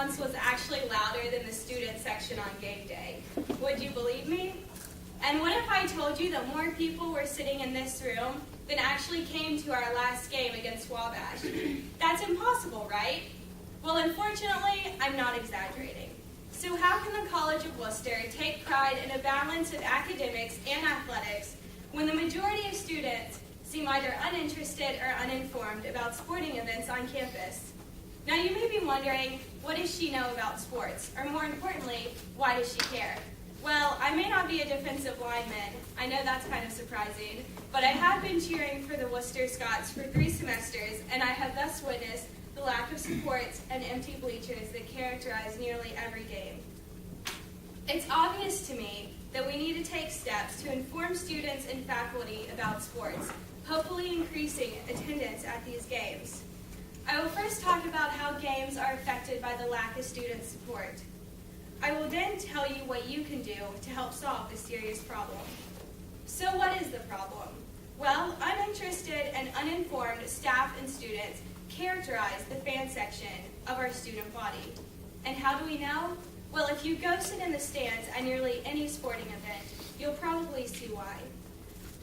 once was actually louder than the student section on game day. Would you believe me? And what if I told you that more people were sitting in this room than actually came to our last game against Wabash? That's impossible, right? Well, unfortunately, I'm not exaggerating. So how can the College of Worcester take pride in a balance of academics and athletics when the majority of students seem either uninterested or uninformed about sporting events on campus? Now you may be wondering, what does she know about sports? Or more importantly, why does she care? Well, I may not be a defensive lineman. I know that's kind of surprising, but I have been cheering for the Worcester Scots for 3 semesters, and I have thus witnessed the lack of supports and empty bleachers that characterize nearly every game. It's obvious to me that we need to take steps to inform students and faculty about sports, hopefully increasing attendance at these games. I will first talk about how games are affected by the lack of student support. I will then tell you what you can do to help solve this serious problem. So what is the problem? Well, uninterested and uninformed staff and students characterize the fan section of our student body. And how do we know? Well, if you go sit in the stands at nearly any sporting event, you'll probably see why.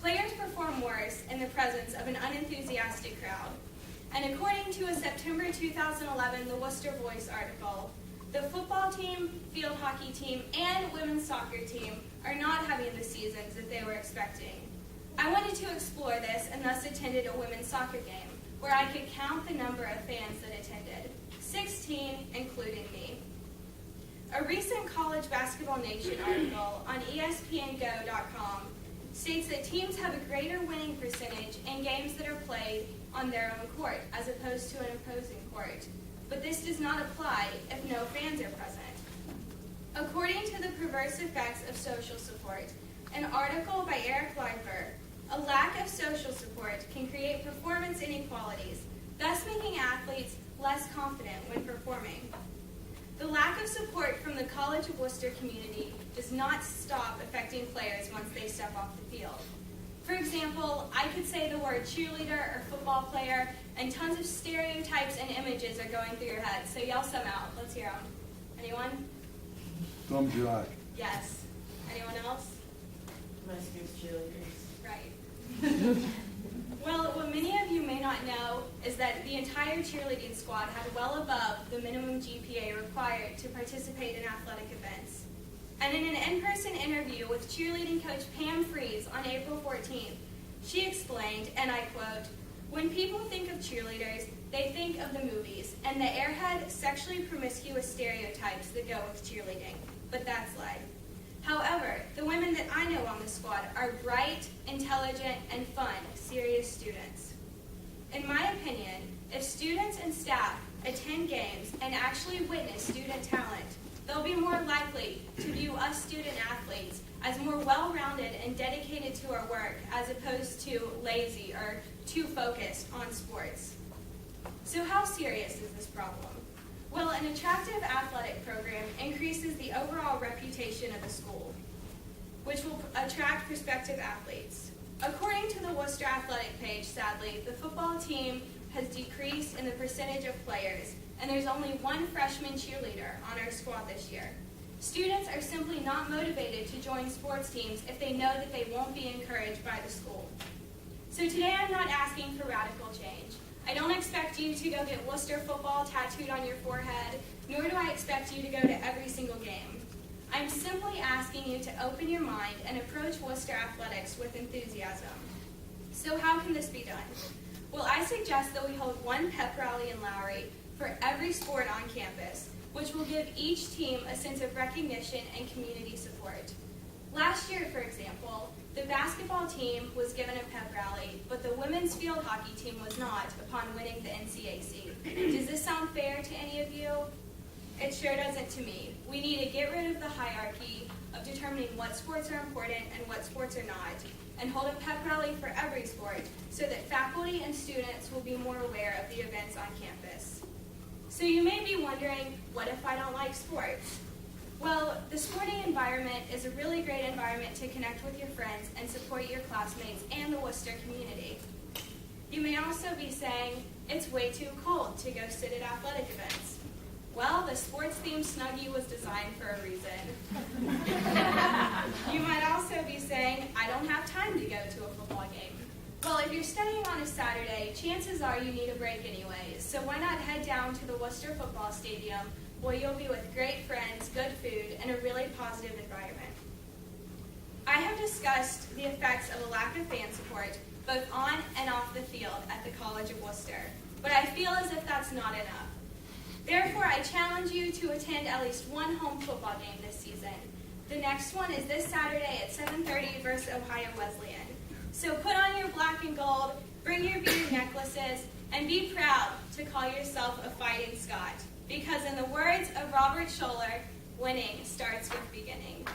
Players perform worse in the presence of an unenthusiastic crowd. And according to a September 2011 The Worcester Voice article, the football team, field hockey team, and women's soccer team are not having the seasons that they were expecting. I wanted to explore this and thus attended a women's soccer game where I could count the number of fans that attended, 16 including me. A recent College Basketball Nation article on ESPNGO.com states that teams have a greater winning percentage in games that are played on their own court as opposed to an opposing court. But this does not apply if no fans are present. According to the Perverse Effects of Social Support, an article by Eric Leifer, a lack of social support can create performance inequalities, thus making athletes less confident when performing. The lack of support from the College of Worcester community does not stop affecting players once they step off the field. For example, I could say the word cheerleader or football player, and tons of stereotypes and images are going through your head, so yell some out. Let's hear them. Anyone? Thumb jock. Yes. Anyone else? Musketeers, cheerleaders. Right. Well, what many of you may not know is that the entire cheerleading squad had well above the minimum GPA required to participate in athletic events. And in an in-person interview with cheerleading coach Pam Freeze on April 14th, she explained, and I quote, "When people think of cheerleaders, they think of the movies and the airhead, sexually promiscuous stereotypes that go with cheerleading. But that's life. However, the women that I know on the squad are bright, intelligent, and fun, serious students. In my opinion, if students and staff attend games and actually witness student talent, they'll be more likely to view us student athletes as more well-rounded and dedicated to our work as opposed to lazy or too focused on sports." So how serious is this problem? Well, an attractive athletic program increases the overall reputation of the school, which will attract prospective athletes. According to the Worcester Athletic page, sadly, the football team has decreased in the percentage of players, and there's only one freshman cheerleader on our squad this year. Students are simply not motivated to join sports teams if they know that they won't be encouraged by the school. So today I'm not asking for radical change. I don't expect you to go get Worcester football tattooed on your forehead, nor do I expect you to go to every single game. I'm simply asking you to open your mind and approach Worcester athletics with enthusiasm. So how can this be done? Well, I suggest that we hold one pep rally in Lowry for every sport on campus, which will give each team a sense of recognition and community support. Last year, for example, the basketball team was given a pep rally, but the women's field hockey team was not upon winning the NCAC. Does this sound fair to any of you? It sure doesn't to me. We need to get rid of the hierarchy of determining what sports are important and what sports are not, and hold a pep rally for every sport so that faculty and students will be more aware of the events on campus. So you may be wondering, what if I don't like sports? Well, the sporting environment is a really great environment to connect with your friends and support your classmates and the Worcester community. You may also be saying, it's way too cold to go sit at athletic events. Well, the sports-themed Snuggie was designed for a reason. You might also be saying, I don't have time to go to a football game. Well, if you're studying on a Saturday, chances are you need a break anyways, so why not head down to the Worcester Football Stadium where you'll be with great friends, good food, and a really positive environment. I have discussed the effects of a lack of fan support, both on and off the field at the College of Worcester, but I feel as if that's not enough. Therefore, I challenge you to attend at least one home football game this season. The next one is this Saturday at 7:30 versus Ohio Wesleyan. So put on your black and gold, bring your beaded necklaces, and be proud to call yourself a Fighting Scot. Because in the words of Robert Scholler, winning starts with beginning.